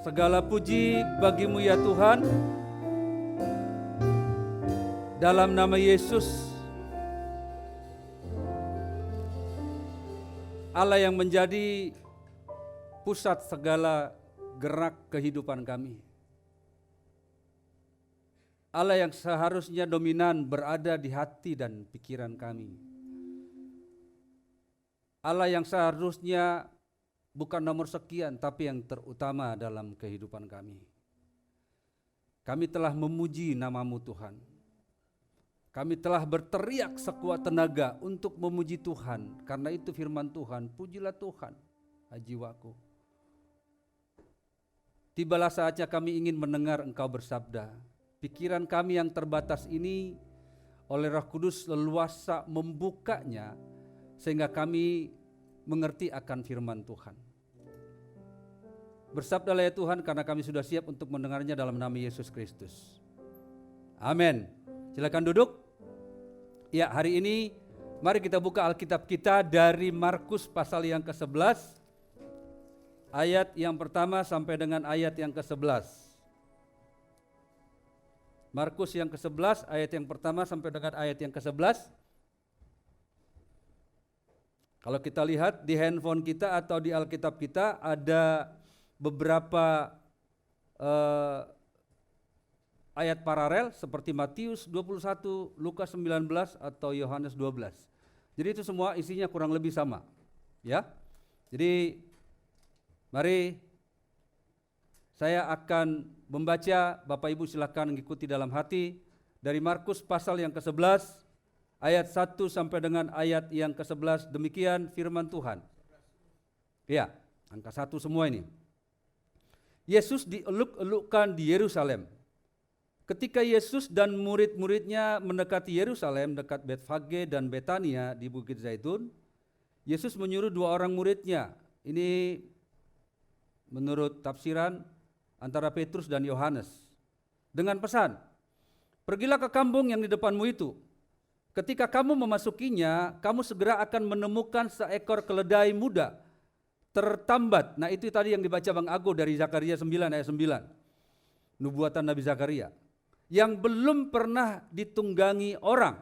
Segala puji bagi-Mu ya Tuhan. Dalam nama Yesus, Allah yang menjadi pusat segala gerak kehidupan kami. Allah yang seharusnya dominan berada di hati dan pikiran kami. Allah yang seharusnya bukan nomor sekian, tapi yang terutama dalam kehidupan kami. Kami telah memuji nama-Mu Tuhan. Kami telah berteriak sekuat tenaga untuk memuji Tuhan. Karena itu firman Tuhan, pujilah Tuhan, jiwaku. Tibalah saatnya kami ingin mendengar Engkau bersabda. Pikiran kami yang terbatas ini oleh Roh Kudus leluasa membukanya, sehingga kami mengerti akan firman Tuhan. Bersabdalah ya Tuhan, karena kami sudah siap untuk mendengarnya dalam nama Yesus Kristus. Amin. Silakan duduk. Ya, hari ini mari kita buka Alkitab kita dari Markus pasal yang ke-11, ayat yang pertama sampai dengan ayat yang ke-11. Markus yang ke-11, ayat yang pertama sampai dengan ayat yang ke-11. Kalau kita lihat di handphone kita atau di Alkitab kita ada beberapa ayat paralel seperti Matius 21, Lukas 19 atau Yohanes 12. Jadi itu semua isinya kurang lebih sama, ya. Jadi mari saya akan membaca, Bapak Ibu silakan mengikuti dalam hati dari Markus pasal yang ke-11 ayat 1 sampai dengan ayat yang ke-11. Demikian firman Tuhan. Ya, angka 1 semua ini. Yesus dieluk-elukkan di Yerusalem. Ketika Yesus dan murid-muridnya mendekati Yerusalem, dekat Betfage dan Betania di Bukit Zaitun, Yesus menyuruh 2 orang muridnya. Ini menurut tafsiran antara Petrus dan Yohanes. Dengan pesan, pergilah ke kampung yang di depanmu itu. Ketika kamu memasukinya, kamu segera akan menemukan seekor keledai muda tertambat. Nah itu tadi yang dibaca Bang Ago dari Zakaria 9 ayat 9. Nubuatan Nabi Zakaria. Yang belum pernah ditunggangi orang.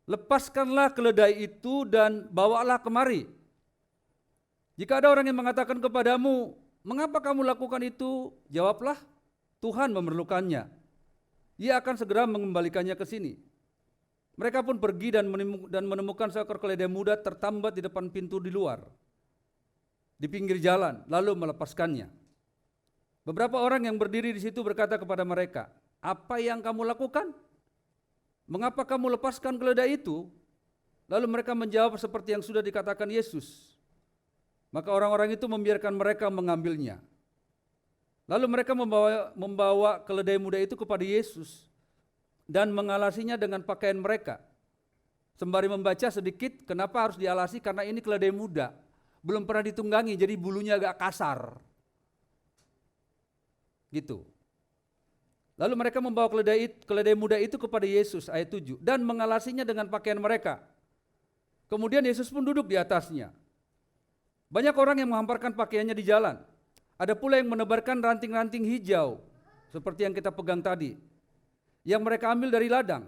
Lepaskanlah keledai itu dan bawalah kemari. Jika ada orang yang mengatakan kepadamu, mengapa kamu lakukan itu? Jawablah, Tuhan memerlukannya. Ia akan segera mengembalikannya ke sini. Mereka pun pergi dan menemukan seekor keledai muda tertambat di depan pintu di luar, di pinggir jalan, lalu melepaskannya. Beberapa orang yang berdiri di situ berkata kepada mereka, apa yang kamu lakukan? Mengapa kamu lepaskan keledai itu? Lalu mereka menjawab seperti yang sudah dikatakan Yesus. Maka orang-orang itu membiarkan mereka mengambilnya. Lalu mereka membawa keledai muda itu kepada Yesus dan mengalasinya dengan pakaian mereka. Sembari membaca sedikit, kenapa harus dialasi? Karena ini keledai muda, belum pernah ditunggangi, jadi bulunya agak kasar. Gitu. Lalu mereka membawa keledai muda itu kepada Yesus, ayat 7, dan mengalasinya dengan pakaian mereka. Kemudian Yesus pun duduk di atasnya. Banyak orang yang menghamparkan pakaiannya di jalan. Ada pula yang menebarkan ranting-ranting hijau, seperti yang kita pegang tadi, yang mereka ambil dari ladang.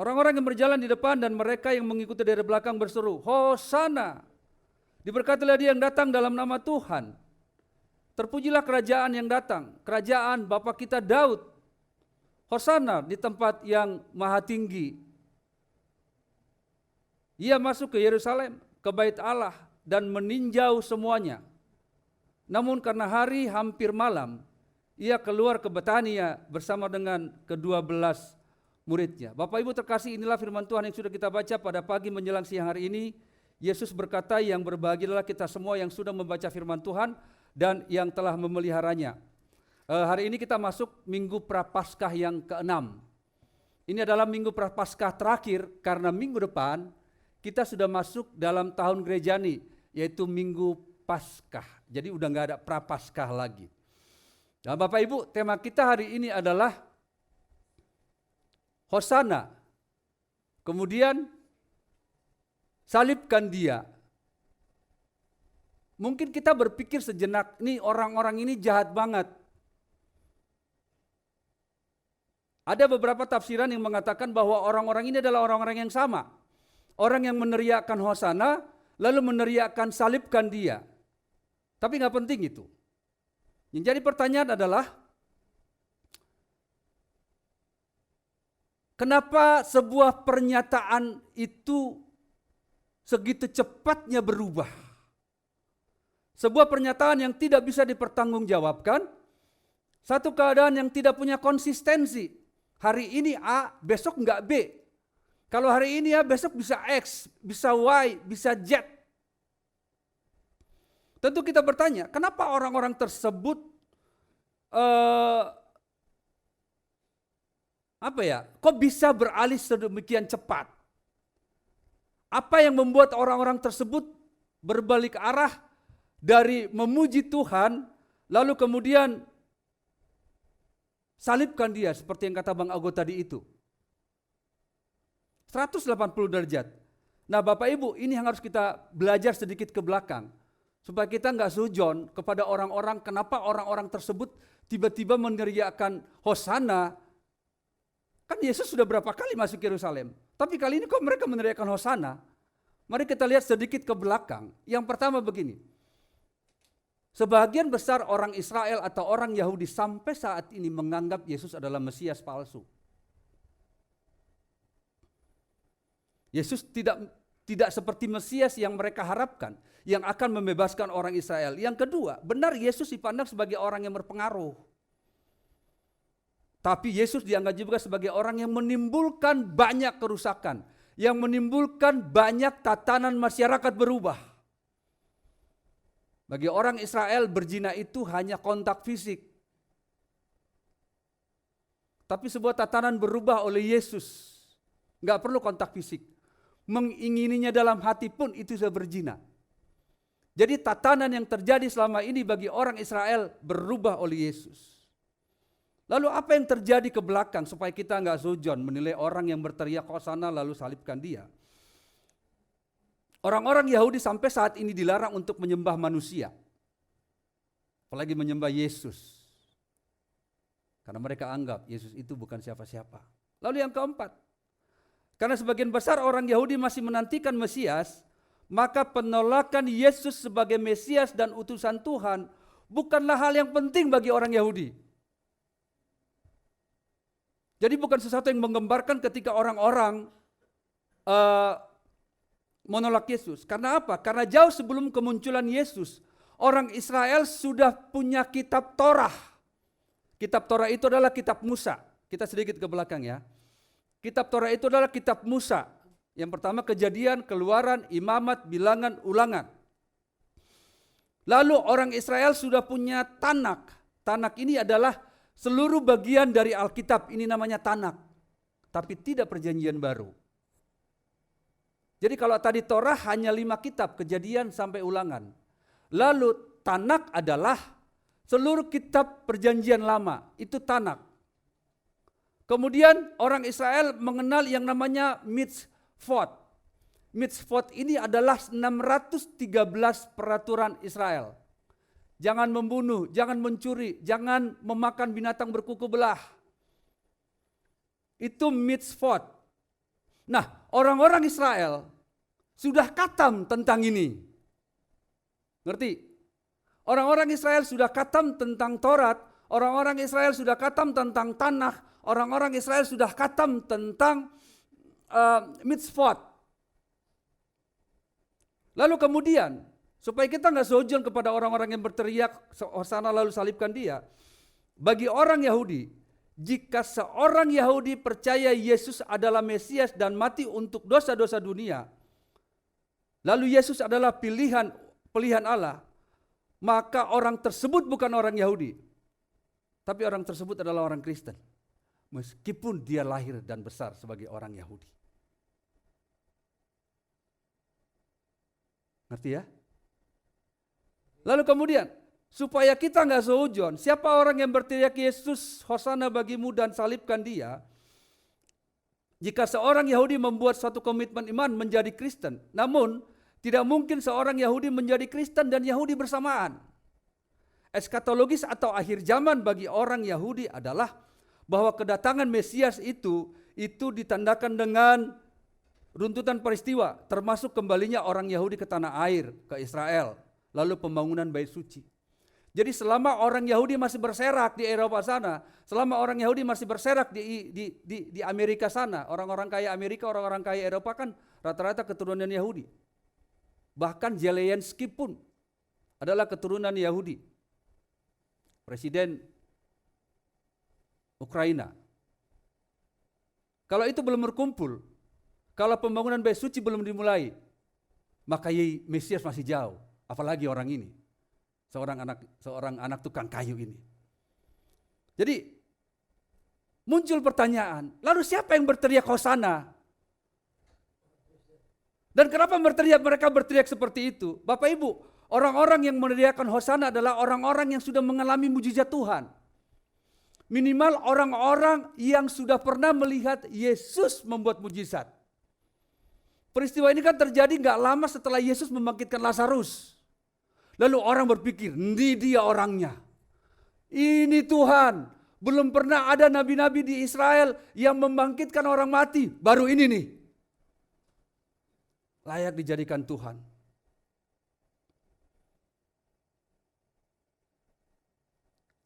Orang-orang yang berjalan di depan dan mereka yang mengikuti dari belakang berseru, Hosana, diberkatilah dia yang datang dalam nama Tuhan. Terpujilah kerajaan yang datang, kerajaan Bapa kita Daud. Hosana di tempat yang maha tinggi. Ia masuk ke Yerusalem, ke bait Allah, dan meninjau semuanya. Namun karena hari hampir malam, ia keluar ke Betania bersama dengan ke-12 muridnya. Bapak Ibu terkasih, inilah firman Tuhan yang sudah kita baca pada pagi menjelang siang hari ini. Yesus berkata, yang berbahagialah kita semua yang sudah membaca firman Tuhan dan yang telah memeliharanya. Hari ini kita masuk Minggu Prapaskah yang ke-6. Ini adalah Minggu Prapaskah terakhir karena minggu depan kita sudah masuk dalam tahun Gerejani, yaitu Minggu Paskah. Jadi udah gak ada Prapaskah lagi. Nah Bapak Ibu, tema kita hari ini adalah Hosana. Kemudian salibkan dia. mungkin kita berpikir sejenak, nih orang-orang ini jahat banget. Ada beberapa tafsiran yang mengatakan bahwa orang-orang ini adalah orang-orang yang sama. Orang yang meneriakkan Hosana, lalu meneriakkan salibkan dia. Tapi nggak penting itu. Yang jadi pertanyaan adalah, kenapa sebuah pernyataan itu segitu cepatnya berubah? Sebuah pernyataan yang tidak bisa dipertanggungjawabkan, satu keadaan yang tidak punya konsistensi. Hari ini A, besok enggak B. Kalau hari ini A, besok bisa X, bisa Y, bisa Z. Tentu kita bertanya, kenapa orang-orang tersebut kok bisa beralih sedemikian cepat? Apa yang membuat orang-orang tersebut berbalik arah dari memuji Tuhan, lalu kemudian salibkan dia seperti yang kata Bang Ago tadi itu. 180 derajat. Nah Bapak Ibu, ini yang harus kita belajar sedikit ke belakang. Supaya kita nggak sujon kepada orang-orang, kenapa orang-orang tersebut tiba-tiba meneriakkan Hosana. Kan Yesus sudah berapa kali masuk Yerusalem. Tapi kali ini kok mereka meneriakkan Hosana. Mari kita lihat sedikit ke belakang. Yang pertama begini. Sebagian besar orang Israel atau orang Yahudi sampai saat ini menganggap Yesus adalah Mesias palsu. Yesus tidak seperti Mesias yang mereka harapkan, yang akan membebaskan orang Israel. Yang kedua, benar Yesus dipandang sebagai orang yang berpengaruh. Tapi Yesus dianggap juga sebagai orang yang menimbulkan banyak kerusakan, yang menimbulkan banyak tatanan masyarakat berubah. Bagi orang Israel berzina itu hanya kontak fisik. Tapi sebuah tatanan berubah oleh Yesus. Enggak perlu kontak fisik. Mengingininya dalam hati pun itu sudah berzina. Jadi tatanan yang terjadi selama ini bagi orang Israel berubah oleh Yesus. Lalu apa yang terjadi ke belakang supaya kita enggak sujon menilai orang yang berteriak Hosana lalu salibkan dia. Orang-orang Yahudi sampai saat ini dilarang untuk menyembah manusia. Apalagi menyembah Yesus. Karena mereka anggap Yesus itu bukan siapa-siapa. Lalu yang keempat, karena sebagian besar orang Yahudi masih menantikan Mesias, maka penolakan Yesus sebagai Mesias dan utusan Tuhan bukanlah hal yang penting bagi orang Yahudi. Jadi bukan sesuatu yang menggembarkan ketika orang-orang menolak Yesus. Karena apa? Karena jauh sebelum kemunculan Yesus, orang Israel sudah punya kitab Torah. Kitab Torah itu adalah kitab Musa. Kita sedikit ke belakang ya. Kitab Torah itu adalah kitab Musa. Yang pertama Kejadian, Keluaran, Imamat, Bilangan, Ulangan. Lalu orang Israel sudah punya Tanak. Tanak ini adalah seluruh bagian dari Alkitab. Ini namanya Tanak. Tapi tidak perjanjian baru. Jadi kalau tadi Torah hanya 5 kitab, Kejadian sampai Ulangan. Lalu Tanak adalah seluruh kitab perjanjian lama, itu Tanak. Kemudian orang Israel mengenal yang namanya Mitzvot. Mitzvot ini adalah 613 peraturan Israel. Jangan membunuh, jangan mencuri, jangan memakan binatang berkuku belah. Itu Mitzvot. Nah, orang-orang Israel sudah khatam tentang ini. Ngerti? Orang-orang Israel sudah khatam tentang Taurat, orang-orang Israel sudah khatam tentang Tanakh, orang-orang Israel sudah khatam tentang Mitzvot. Lalu kemudian, supaya kita nggak sujud kepada orang-orang yang berteriak Hosana lalu salibkan dia, bagi orang Yahudi, jika seorang Yahudi percaya Yesus adalah Mesias dan mati untuk dosa-dosa dunia, lalu Yesus adalah pilihan Allah, maka orang tersebut bukan orang Yahudi, tapi orang tersebut adalah orang Kristen, meskipun dia lahir dan besar sebagai orang Yahudi. Ngerti ya? Lalu kemudian, supaya kita nggak seujon, siapa orang yang berteriak Yesus Hosana bagimu dan salibkan dia? Jika seorang Yahudi membuat suatu komitmen iman menjadi Kristen, namun Tidak mungkin seorang Yahudi menjadi Kristen dan Yahudi bersamaan. Eskatologis atau akhir zaman bagi orang Yahudi adalah bahwa kedatangan Mesias itu ditandakan dengan runtutan peristiwa, termasuk kembalinya orang Yahudi ke tanah air, ke Israel, lalu pembangunan Bait Suci. Jadi selama orang Yahudi masih berserak di Eropa sana, selama orang Yahudi masih berserak di Amerika sana, orang-orang kaya Amerika, orang-orang kaya Eropa kan rata-rata keturunan Yahudi. Bahkan Zelensky pun adalah keturunan Yahudi. Presiden Ukraina. Kalau itu belum berkumpul, kalau pembangunan Bait Suci belum dimulai, maka Mesias masih jauh. Apalagi orang ini, seorang anak tukang kayu ini. Jadi muncul pertanyaan, lalu siapa yang berteriak Hosana? Dan kenapa mereka berteriak seperti itu? Bapak Ibu, orang-orang yang meneriakkan Hosana adalah orang-orang yang sudah mengalami mujizat Tuhan. Minimal orang-orang yang sudah pernah melihat Yesus membuat mujizat. Peristiwa ini kan terjadi gak lama setelah Yesus membangkitkan Lazarus. Lalu orang berpikir, ini dia orangnya. Ini Tuhan. Belum pernah ada nabi-nabi di Israel yang membangkitkan orang mati. Baru ini nih. Layak dijadikan Tuhan.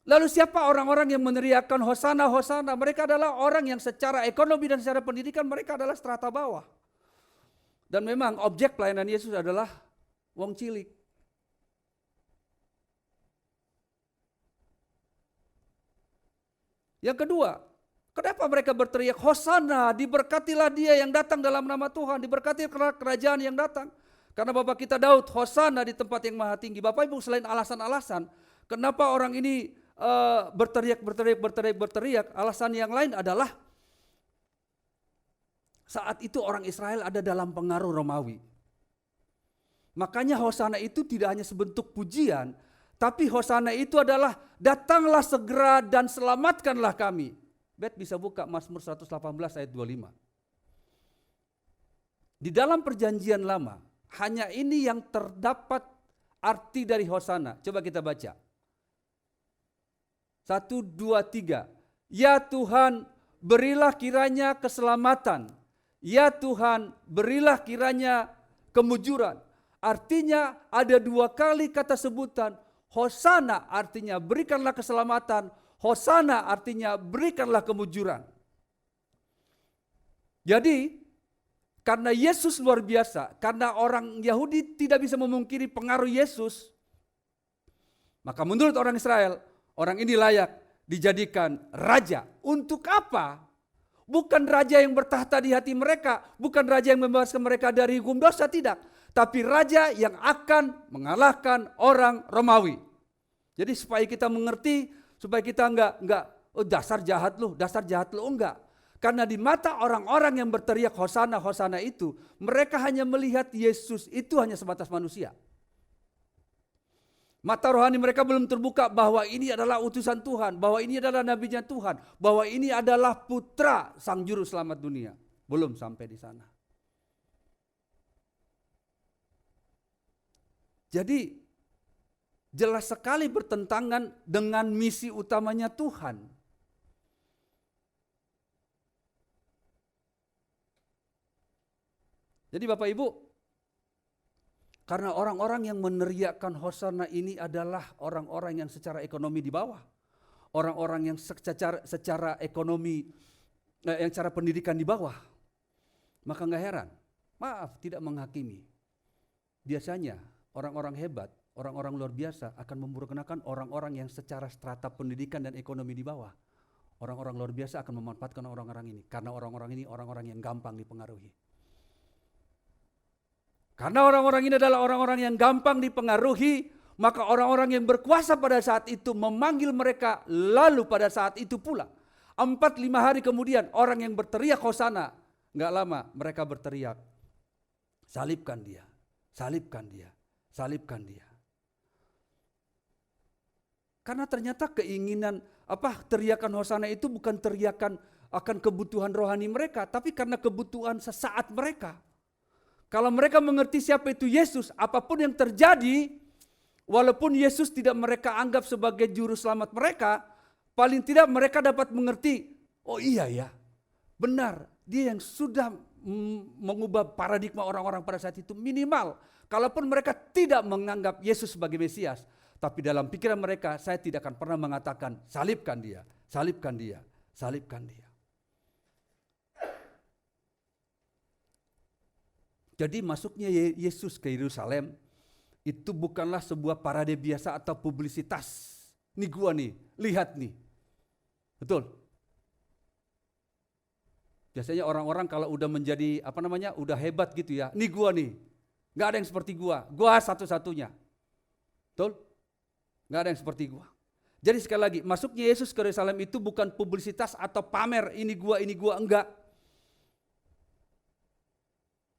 Lalu siapa orang-orang yang meneriakkan Hosana, Hosana? Mereka adalah orang yang secara ekonomi dan secara pendidikan mereka adalah strata bawah. Dan memang objek pelayanan Yesus adalah wong cilik. Yang kedua, kenapa mereka berteriak Hosana, diberkatilah dia yang datang dalam nama Tuhan, diberkatilah kerajaan yang datang. Karena Bapak kita Daud, Hosana di tempat yang maha tinggi. Bapak Ibu, selain alasan-alasan, kenapa orang ini berteriak, alasan yang lain adalah saat itu orang Israel ada dalam pengaruh Romawi. Makanya Hosana itu tidak hanya sebentuk pujian, tapi Hosana itu adalah datanglah segera dan selamatkanlah kami. Bet bisa buka Mazmur 118 ayat 25. Di dalam perjanjian lama, hanya ini yang terdapat arti dari Hosana. Coba kita baca. 1, 2, 3. Ya Tuhan, berilah kiranya keselamatan. Ya Tuhan, berilah kiranya kemujuran. Artinya ada 2 kali kata sebutan. Hosana artinya berikanlah keselamatan. Hosana artinya berikanlah kemujuran. Jadi karena Yesus luar biasa, karena orang Yahudi tidak bisa memungkiri pengaruh Yesus, maka menurut orang Israel, orang ini layak dijadikan raja. Untuk apa? Bukan raja yang bertahta di hati mereka, bukan raja yang membebaskan mereka dari hukum dosa, tidak. Tapi raja yang akan mengalahkan orang Romawi. Jadi supaya kita mengerti, supaya kita enggak dasar jahat lu, enggak. Karena di mata orang-orang yang berteriak Hosana, Hosana itu, mereka hanya melihat Yesus itu hanya sebatas manusia. Mata rohani mereka belum terbuka bahwa ini adalah utusan Tuhan, bahwa ini adalah nabinya Tuhan, bahwa ini adalah putra sang juru selamat dunia. Belum sampai di sana. Jadi jelas sekali bertentangan dengan misi utamanya Tuhan. Jadi Bapak Ibu, karena orang-orang yang meneriakkan Hosana ini adalah orang-orang yang secara ekonomi di bawah. Orang-orang yang secara ekonomi, yang secara pendidikan di bawah. Maka enggak heran, maaf tidak menghakimi. Biasanya orang-orang hebat, orang-orang luar biasa akan memperkenalkan orang-orang yang secara strata pendidikan dan ekonomi di bawah. Orang-orang luar biasa akan memanfaatkan orang-orang ini. Karena orang-orang ini orang-orang yang gampang dipengaruhi. Karena orang-orang ini adalah orang-orang yang gampang dipengaruhi, maka orang-orang yang berkuasa pada saat itu memanggil mereka, lalu pada saat itu pula 4-5 hari kemudian orang yang berteriak Hosana, enggak lama mereka berteriak, salibkan dia, salibkan dia, salibkan dia. Karena ternyata keinginan teriakan Hosana itu bukan teriakan akan kebutuhan rohani mereka, tapi karena kebutuhan sesaat mereka. Kalau mereka mengerti siapa itu Yesus, apapun yang terjadi, walaupun Yesus tidak mereka anggap sebagai juru selamat mereka, paling tidak mereka dapat mengerti, oh iya ya, benar, dia yang sudah mengubah paradigma orang-orang pada saat itu. Minimal, kalaupun mereka tidak menganggap Yesus sebagai Mesias, tapi dalam pikiran mereka, saya tidak akan pernah mengatakan, salibkan dia, salibkan dia, salibkan dia. Jadi masuknya Yesus ke Yerusalem itu bukanlah sebuah parade biasa atau publisitas. Nih gua nih, lihat nih. Betul. Biasanya orang-orang kalau udah menjadi udah hebat gitu ya. Nih gua nih. Enggak ada yang seperti gua. Gua satu-satunya. Betul? Enggak ada yang seperti gua. Jadi sekali lagi, masuknya Yesus ke Yerusalem itu bukan publisitas atau pamer ini gua, enggak.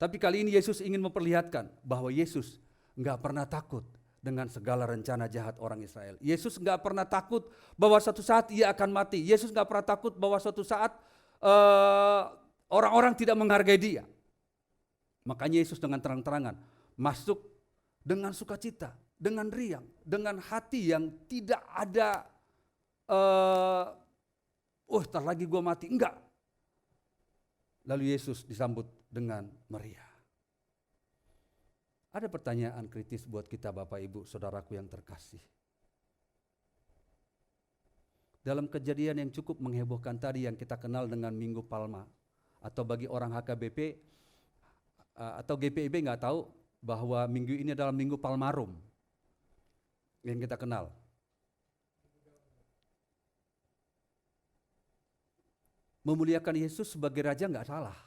Tapi kali ini Yesus ingin memperlihatkan bahwa Yesus enggak pernah takut dengan segala rencana jahat orang Israel. Yesus enggak pernah takut bahwa suatu saat ia akan mati. Yesus enggak pernah takut bahwa suatu saat orang-orang tidak menghargai dia. Makanya Yesus dengan terang-terangan masuk dengan sukacita, dengan riang, dengan hati yang tidak ada tar lagi gue mati, enggak. Lalu Yesus disambut dengan meriah. Ada pertanyaan kritis buat kita Bapak Ibu, saudaraku yang terkasih. Dalam kejadian yang cukup menghebohkan tadi yang kita kenal dengan Minggu Palma, atau bagi orang HKBP atau GPIB nggak tahu bahwa minggu ini adalah Minggu Palmarum yang kita kenal. Memuliakan Yesus sebagai raja nggak salah.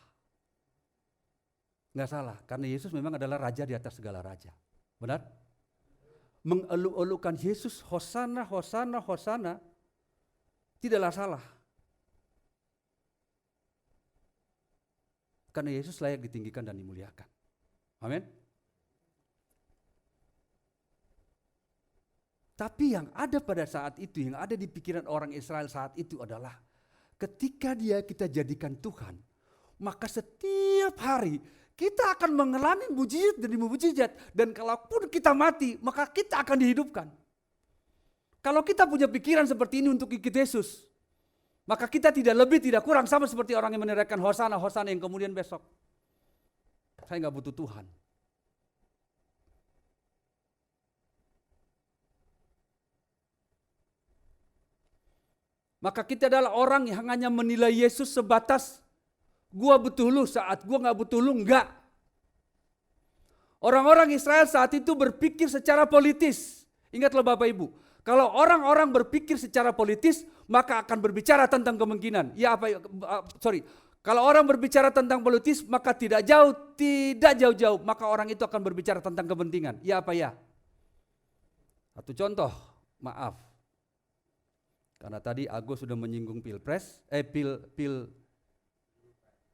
Nggak salah, karena Yesus memang adalah raja di atas segala raja. Benar? Mengeluk-elukan Yesus, Hosana, Hosana, Hosana, tidaklah salah. Karena Yesus layak ditinggikan dan dimuliakan. Amin. Tapi yang ada pada saat itu, yang ada di pikiran orang Israel saat itu adalah ketika kita jadikan Tuhan, maka setiap hari kita akan mengalami mujizat demi mujizat, dan kalaupun kita mati, maka kita akan dihidupkan. Kalau kita punya pikiran seperti ini untuk ikut Yesus, maka kita tidak lebih tidak kurang sama seperti orang yang meneriakkan Hosana, Hosana yang kemudian besok, saya nggak butuh Tuhan. Maka kita adalah orang yang hanya menilai Yesus sebatas gua butuh lu saat gua nggak butuh lu, enggak. Orang-orang Israel saat itu berpikir secara politis. Ingatlah Bapak Ibu, kalau orang-orang berpikir secara politis, maka akan berbicara tentang kemungkinan. Kalau orang berbicara tentang politis, maka tidak jauh-jauh, maka orang itu akan berbicara tentang kepentingan. Ya apa ya? Satu contoh, maaf. Karena tadi Agus sudah menyinggung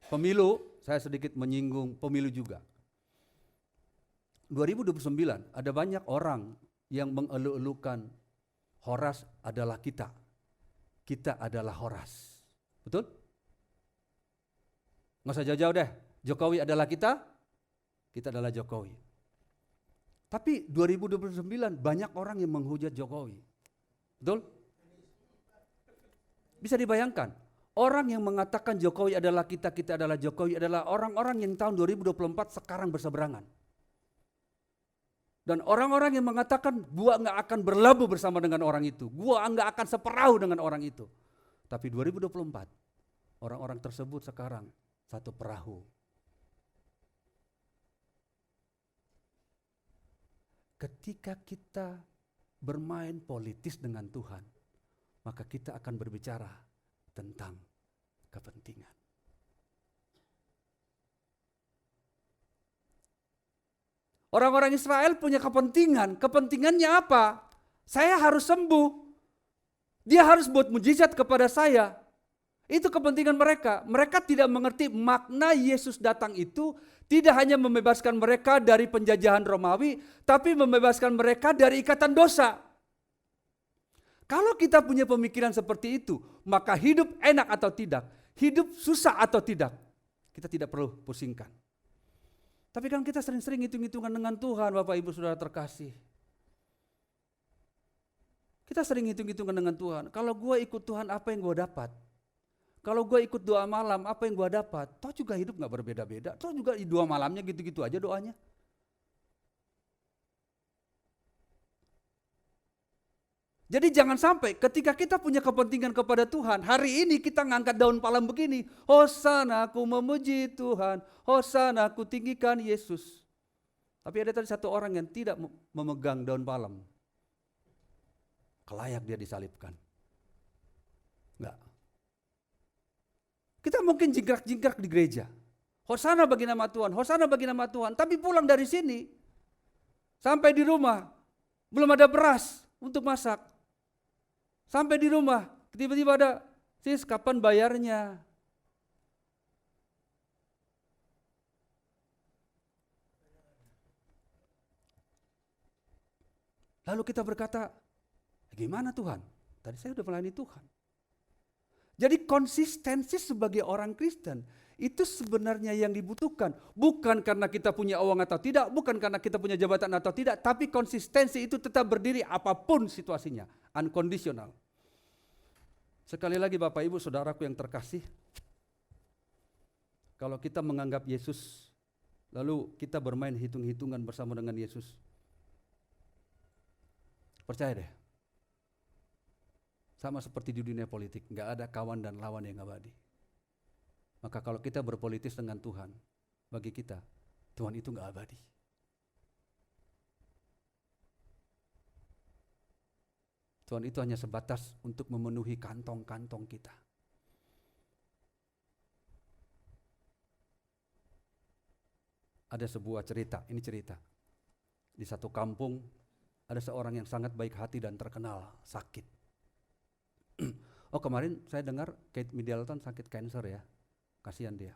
pemilu, saya sedikit menyinggung pemilu juga. 2029 ada banyak orang yang mengeluk-elukan Horas adalah kita adalah Horas. Betul? Nggak usah jauh-jauh deh, Jokowi adalah kita adalah Jokowi. Tapi 2029 banyak orang yang menghujat Jokowi. Betul? Bisa dibayangkan, orang yang mengatakan Jokowi adalah kita adalah Jokowi adalah orang-orang yang tahun 2024 sekarang berseberangan. Dan orang-orang yang mengatakan gua nggak akan berlabuh bersama dengan orang itu, gua nggak akan seperahu dengan orang itu. Tapi 2024, orang-orang tersebut sekarang satu perahu. Ketika kita bermain politis dengan Tuhan, maka kita akan berbicara tentang kepentingan. Orang-orang Israel punya kepentingan. Kepentingannya apa? Saya harus sembuh. Dia harus buat mujizat kepada saya. Itu kepentingan mereka. Mereka tidak mengerti makna Yesus datang itu tidak hanya membebaskan mereka dari penjajahan Romawi, tapi membebaskan mereka dari ikatan dosa. Kalau kita punya pemikiran seperti itu, maka hidup enak atau tidak, hidup susah atau tidak, kita tidak perlu pusingkan. Tapi kan kita sering-sering hitung-hitungan dengan Tuhan, Bapak Ibu Saudara terkasih. Kita sering hitung-hitungan dengan Tuhan. Kalau gue ikut Tuhan, apa yang gue dapat? Kalau gue ikut doa malam, apa yang gue dapat? Toh juga hidup gak berbeda-beda. Toh juga di doa malamnya gitu-gitu aja doanya. Jadi jangan sampai ketika kita punya kepentingan kepada Tuhan, hari ini kita ngangkat daun palem begini, Hosana aku memuji Tuhan, Hosana aku tinggikan Yesus. Tapi ada tadi satu orang yang tidak memegang daun palem, kelayak dia disalibkan. Enggak. Kita mungkin jingkrak-jingkrak di gereja, Hosana bagi nama Tuhan, Hosana bagi nama Tuhan, tapi pulang dari sini, sampai di rumah, belum ada beras untuk masak. Sampai di rumah, tiba-tiba ada, sis kapan bayarnya? Lalu kita berkata, gimana Tuhan? Tadi saya sudah melayani Tuhan. Jadi konsistensi sebagai orang Kristen, itu sebenarnya yang dibutuhkan. Bukan karena kita punya uang atau tidak, bukan karena kita punya jabatan atau tidak, tapi konsistensi itu tetap berdiri apapun situasinya, unconditional. Sekali lagi Bapak Ibu Saudaraku yang terkasih, kalau kita menganggap Yesus, lalu kita bermain hitung-hitungan bersama dengan Yesus, percaya deh, sama seperti di dunia politik, gak ada kawan dan lawan yang abadi. Maka kalau kita berpolitis dengan Tuhan, bagi kita, Tuhan itu gak abadi. Tuhan itu hanya sebatas untuk memenuhi kantong-kantong kita. Ada sebuah cerita, ini cerita. Di satu kampung, ada seorang yang sangat baik hati dan terkenal, sakit. Oh kemarin saya dengar Kate Middleton sakit kanker ya, kasihan dia.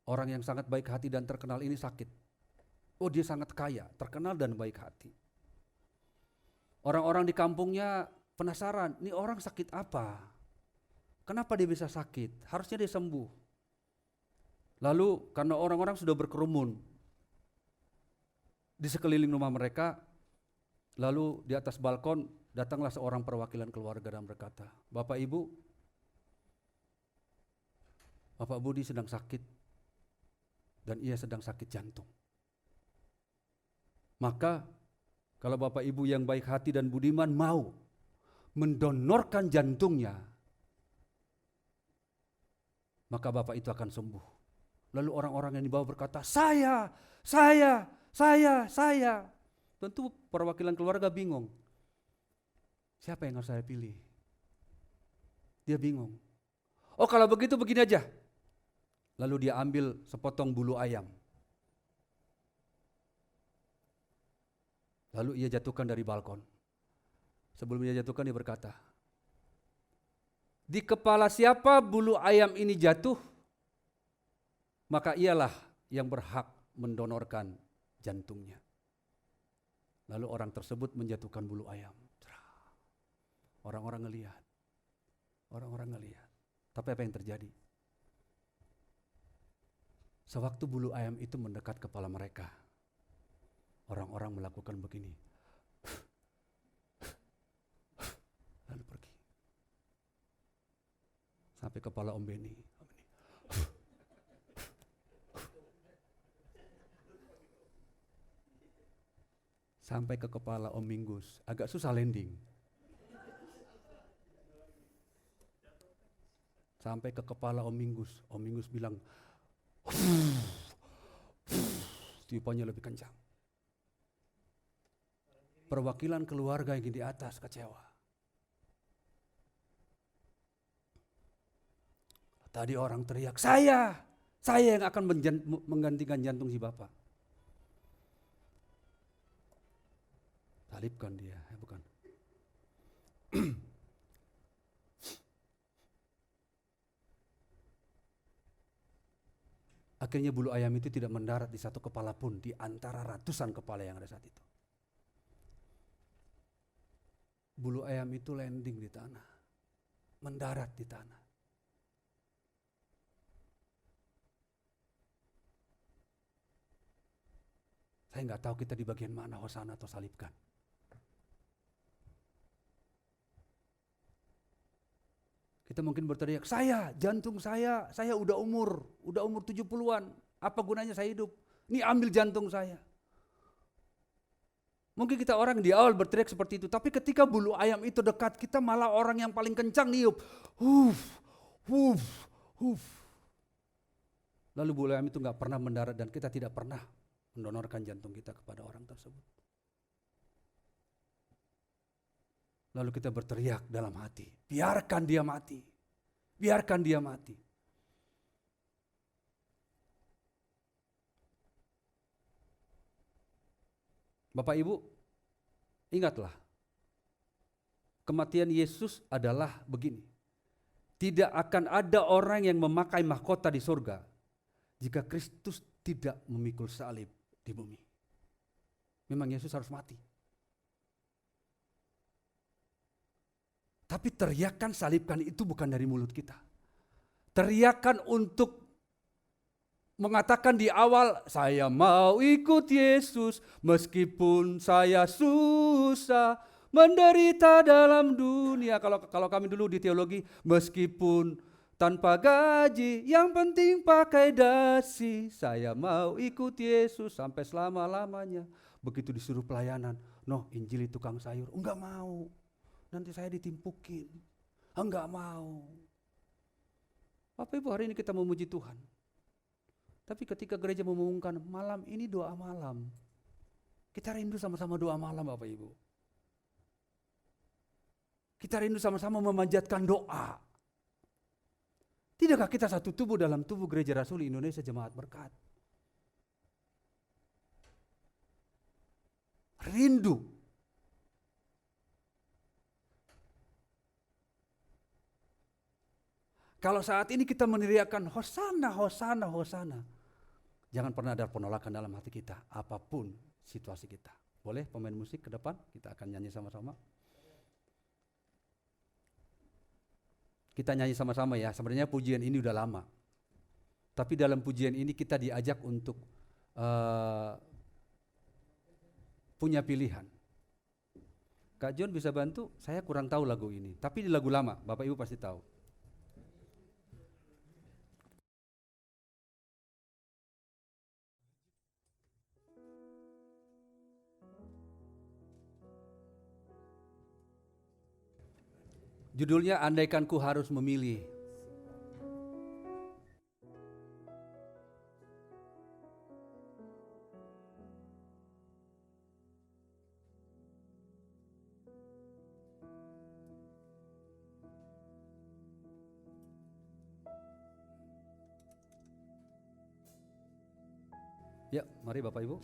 Orang yang sangat baik hati dan terkenal ini sakit. Oh dia sangat kaya, terkenal dan baik hati. Orang-orang di kampungnya penasaran, ini orang sakit apa? Kenapa dia bisa sakit? Harusnya dia sembuh. Lalu karena orang-orang sudah berkerumun di sekeliling rumah mereka, lalu di atas balkon datanglah seorang perwakilan keluarga dan berkata, Bapak Ibu, Bapak Budi sedang sakit dan ia sedang sakit jantung. Maka kalau Bapak Ibu yang baik hati dan budiman mau mendonorkan jantungnya, maka Bapak itu akan sembuh. Lalu orang-orang yang dibawa berkata, saya. Tentu perwakilan keluarga bingung. Siapa yang harus saya pilih? Dia bingung. Oh kalau begitu begini aja. Lalu dia ambil sepotong bulu ayam. Lalu ia jatuhkan dari balkon. Sebelum dia jatuhkan dia berkata, di kepala siapa bulu ayam ini jatuh, maka ialah yang berhak mendonorkan jantungnya. Lalu orang tersebut menjatuhkan bulu ayam. Orang-orang ngelihat. Tapi apa yang terjadi? Sewaktu bulu ayam itu mendekat kepala mereka, orang-orang melakukan begini. Lalu pergi. Sampai kepala Om Beni. Sampai ke kepala Om Minggus. Agak susah landing. Sampai ke kepala Om Minggus. Om Minggus bilang, tiupannya lebih kencang. Perwakilan keluarga yang di atas kecewa. Tadi orang teriak, saya yang akan menggantikan jantung si bapak. Salibkan dia, bukan. Akhirnya bulu ayam itu tidak mendarat di satu kepala pun di antara ratusan kepala yang ada saat itu. Bulu ayam itu landing di tanah, mendarat di tanah. Saya nggak tahu kita di bagian mana, hosana atau salibkan. Kita mungkin berteriak, jantung saya udah umur 70-an. Apa gunanya saya hidup? Ini ambil jantung saya. Mungkin kita orang di awal berteriak seperti itu, tapi ketika bulu ayam itu dekat, kita malah orang yang paling kencang niup. Huf. Lalu bulu ayam itu nggak pernah mendarat dan kita tidak pernah mendonorkan jantung kita kepada orang tersebut. Lalu kita berteriak dalam hati, biarkan dia mati. Biarkan dia mati. Bapak Ibu, ingatlah, kematian Yesus adalah begini. Tidak akan ada orang yang memakai mahkota di surga jika Kristus tidak memikul salib di bumi. Memang Yesus harus mati. Tapi teriakan salibkan itu bukan dari mulut kita. Teriakan untuk mengatakan di awal, saya mau ikut Yesus meskipun saya susah menderita dalam dunia. Kalau kami dulu di teologi, meskipun tanpa gaji, yang penting pakai dasi. Saya mau ikut Yesus sampai selama-lamanya. Begitu disuruh pelayanan, injili tukang sayur, enggak mau. Nanti saya ditimpukin, enggak mau. Bapak Ibu, hari ini kita memuji Tuhan. Tapi ketika gereja mengumumkan malam ini doa malam, kita rindu sama-sama doa malam Bapak Ibu. Kita rindu sama-sama memanjatkan doa. Tidakkah kita satu tubuh dalam tubuh Gereja Rasuli Indonesia Jemaat Berkat? Rindu. Kalau saat ini kita meneriakkan Hosana, Hosana, Hosana, jangan pernah ada penolakan dalam hati kita, apapun situasi kita. Boleh pemain musik ke depan, kita akan nyanyi sama-sama. Kita nyanyi sama-sama ya, sebenarnya pujian ini udah lama. Tapi dalam pujian ini kita diajak untuk punya pilihan. Kak John bisa bantu, saya kurang tahu lagu ini, tapi di lagu lama, Bapak Ibu pasti tahu. Judulnya Andaikan Ku Harus Memilih. Ya, mari Bapak Ibu.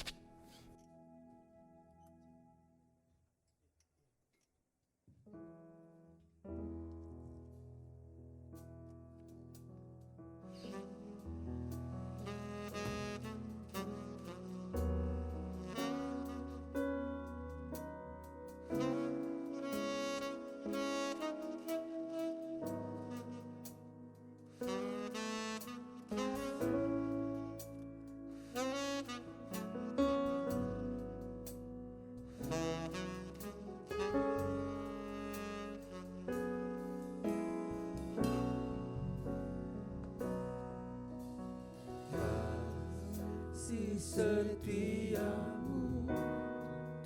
Setiamu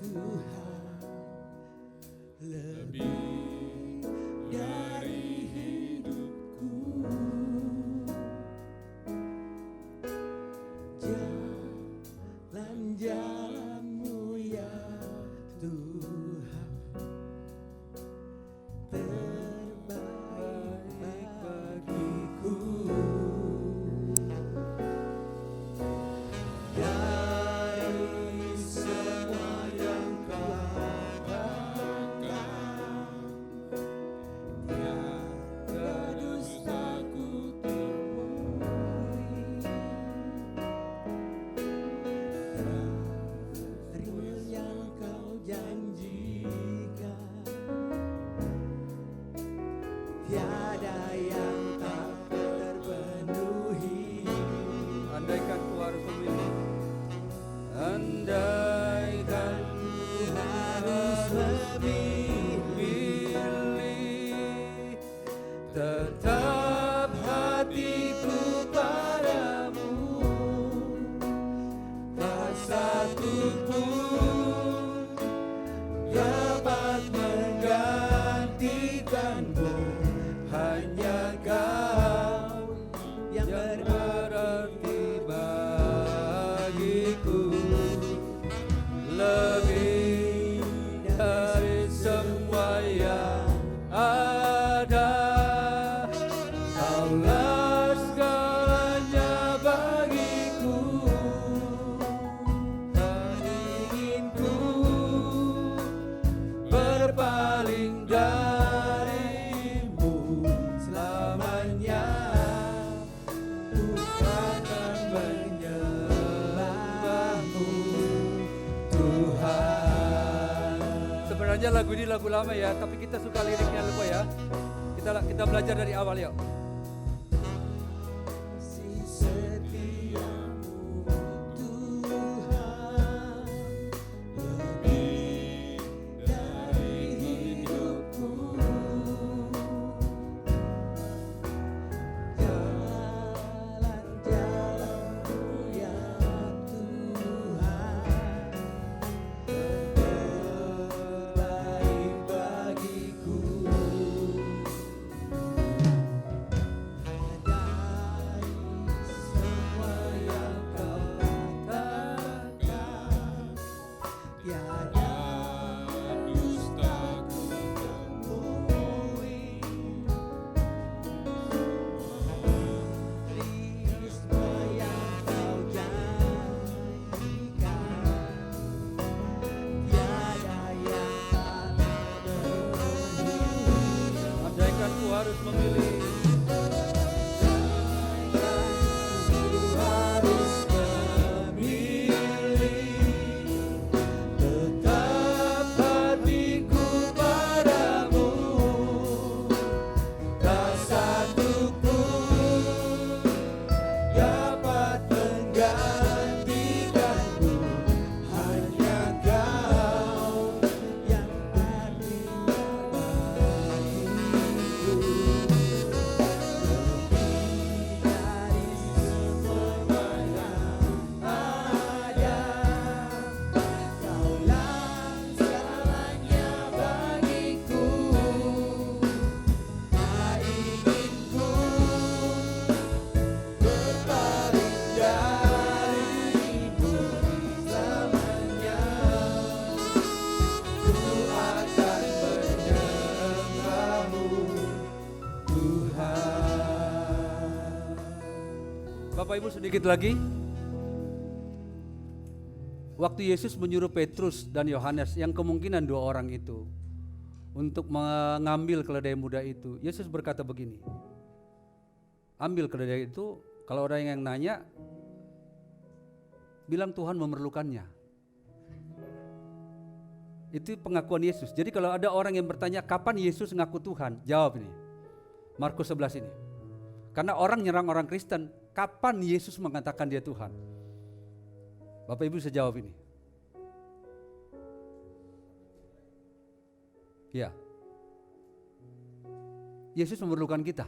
Tuhan lebih dari hidupku, jalan-jalanmu ya Tuhan terbaik bagiku. Janji Sebenarnya lagu ini lagu lama ya, tapi kita suka liriknya lupa ya. Kita belajar dari awal yuk. Kasih setiamu Tuhan lebih dari hidupku. Jalan-jalanmu ya Tuhan terbaik bagiku. Dari semua yang kau katakan, tiada dustaku temui. Dari semua yang kau janjikan, tiada yang tak terhingga. Andaikan ku harus memilih, Harus memilih, tetap hatiku padamu, tak satu pun dapat menggantikanmu. Hanya kau yang artinya bagiku. Dari semua yang ada, kaulah segalanya bagiku. Tak ingin ku berpaling darimu selamanya. Ku akan menyembahmu, Tuhan. Bapak Ibu sedikit lagi. Waktu Yesus menyuruh Petrus dan Yohanes yang kemungkinan dua orang itu untuk mengambil keledai muda itu, Yesus berkata begini, ambil keledai itu, kalau orang yang nanya, bilang Tuhan memerlukannya. Itu pengakuan Yesus. Jadi kalau ada orang yang bertanya kapan Yesus ngaku Tuhan, jawab ini, Markus 11 ini. Karena orang nyerang orang Kristen, kapan Yesus mengatakan dia Tuhan? Bapak Ibu bisa jawab ini. Ya. Yesus memerlukan kita.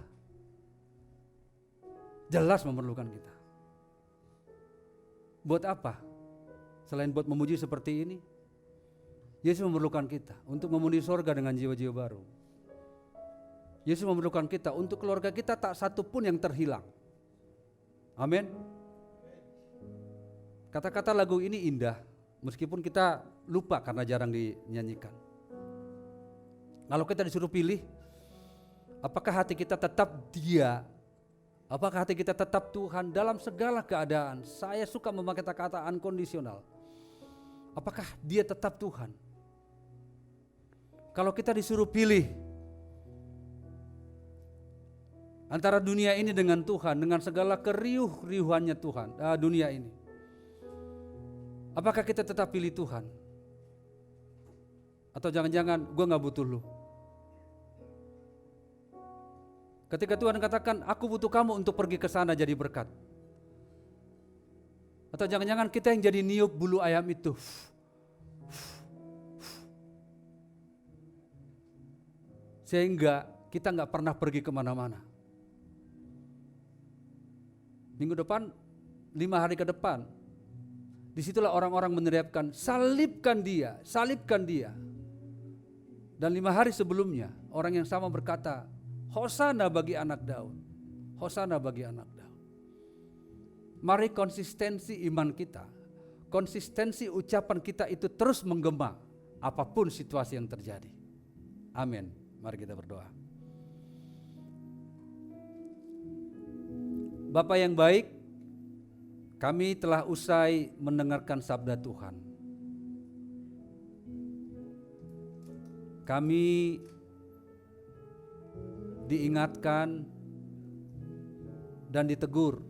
Jelas memerlukan kita. Buat apa? Selain buat memuji seperti ini, Yesus memerlukan kita untuk memenuhi sorga dengan jiwa-jiwa baru. Yesus memerlukan kita untuk keluarga kita tak satu pun yang terhilang. Amin. Kata-kata lagu ini indah, meskipun kita lupa karena jarang dinyanyikan. Kalau kita disuruh pilih, apakah hati kita tetap Dia? Apakah hati kita tetap Tuhan dalam segala keadaan? Saya suka memakai kata-kata unconditional. Apakah Dia tetap Tuhan? Kalau kita disuruh pilih antara dunia ini dengan Tuhan, dengan segala keriuh-riuhannya Tuhan, dunia ini, apakah kita tetap pilih Tuhan? Atau jangan-jangan gue gak butuh lu? Ketika Tuhan katakan aku butuh kamu untuk pergi ke sana jadi berkat. Atau jangan-jangan kita yang jadi niup bulu ayam itu. Sehingga kita gak pernah pergi kemana-mana. Minggu depan, 5 hari ke depan, disitulah orang-orang meneriakkan, salibkan dia, salibkan dia. Dan 5 hari sebelumnya, orang yang sama berkata, Hosana bagi anak Daud, Hosana bagi anak Daud. Mari konsistensi iman kita, konsistensi ucapan kita itu terus menggema, apapun situasi yang terjadi. Amin. Mari kita berdoa. Bapa yang baik, kami telah usai mendengarkan sabda Tuhan. Kami diingatkan dan ditegur.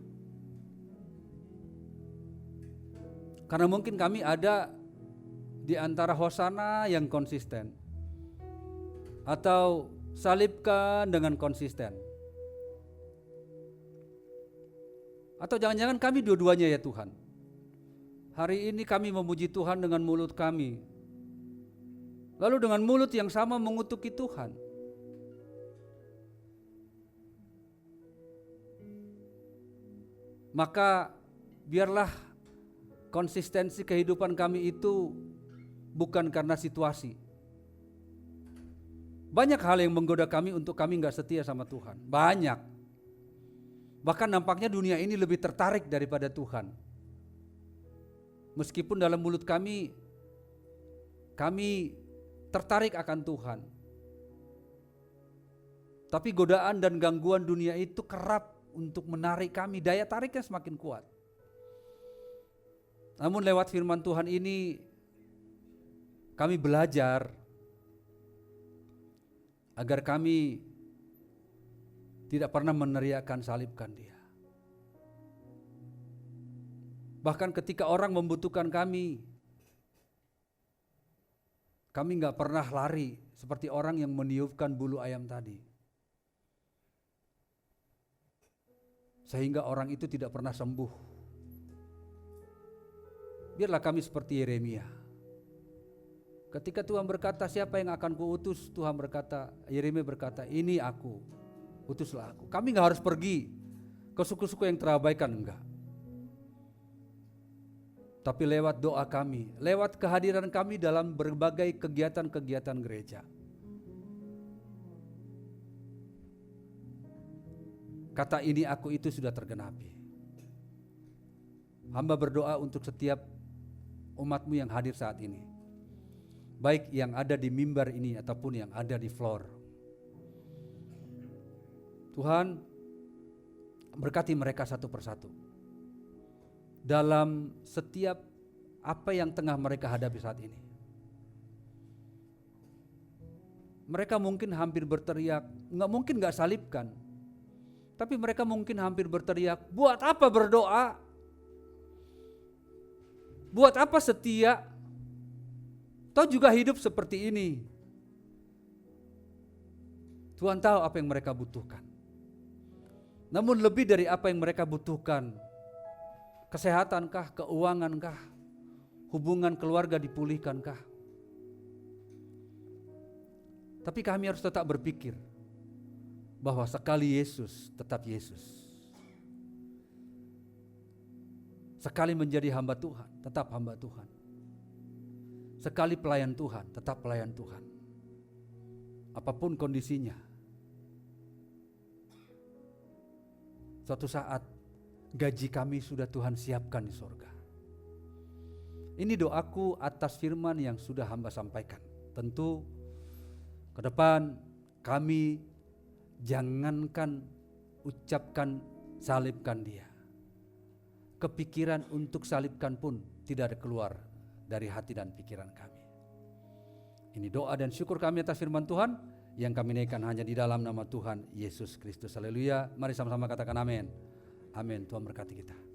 Karena mungkin kami ada di antara hosana yang konsisten atau salibkan dengan konsisten. Atau jangan-jangan kami dua-duanya ya Tuhan. Hari ini kami memuji Tuhan dengan mulut kami, lalu dengan mulut yang sama mengutuki Tuhan. Maka biarlah konsistensi kehidupan kami itu bukan karena situasi. Banyak hal yang menggoda kami untuk kami gak setia sama Tuhan. Banyak. Bahkan nampaknya dunia ini lebih tertarik daripada Tuhan. Meskipun dalam mulut kami tertarik akan Tuhan. Tapi godaan dan gangguan dunia itu kerap untuk menarik kami. Daya tariknya semakin kuat. Namun lewat firman Tuhan ini kami belajar agar kami tidak pernah meneriakkan salibkan Dia. Bahkan ketika orang membutuhkan kami gak pernah lari seperti orang yang meniupkan bulu ayam tadi. Sehingga orang itu tidak pernah sembuh. Biarlah kami seperti Yeremia. Ketika Tuhan berkata, siapa yang akan kuutus? Tuhan berkata, Yeremia berkata, ini aku, utuslah aku. Kami gak harus pergi ke suku-suku yang terabaikan, enggak. Tapi lewat doa kami, lewat kehadiran kami dalam berbagai kegiatan-kegiatan gereja. Kata ini aku itu sudah tergenapi. Hamba berdoa untuk setiap umatmu yang hadir saat ini. Baik yang ada di mimbar ini ataupun yang ada di floor. Tuhan berkati mereka satu persatu. Dalam setiap apa yang tengah mereka hadapi saat ini. Mereka mungkin hampir berteriak, mungkin gak salibkan. Tapi mereka mungkin hampir berteriak, buat apa berdoa? Buat apa setia? Toh juga hidup seperti ini. Tuhan tahu apa yang mereka butuhkan. Namun lebih dari apa yang mereka butuhkan, kesehatankah, keuangankah, hubungan keluarga dipulihkankah? Tapi kami harus tetap berpikir bahwa sekali Yesus tetap Yesus. Sekali menjadi hamba Tuhan, tetap hamba Tuhan. Sekali pelayan Tuhan, tetap pelayan Tuhan. Apapun kondisinya. Suatu saat gaji kami sudah Tuhan siapkan di sorga. Ini doaku atas firman yang sudah hamba sampaikan. Tentu ke depan kami jangankan ucapkan salibkan Dia. Kepikiran untuk salibkan pun tidak ada keluar dari hati dan pikiran kami. Ini doa dan syukur kami atas firman Tuhan yang kami naikkan hanya di dalam nama Tuhan Yesus Kristus. Haleluya. Mari sama-sama katakan amin. Amin. Tuhan berkati kita.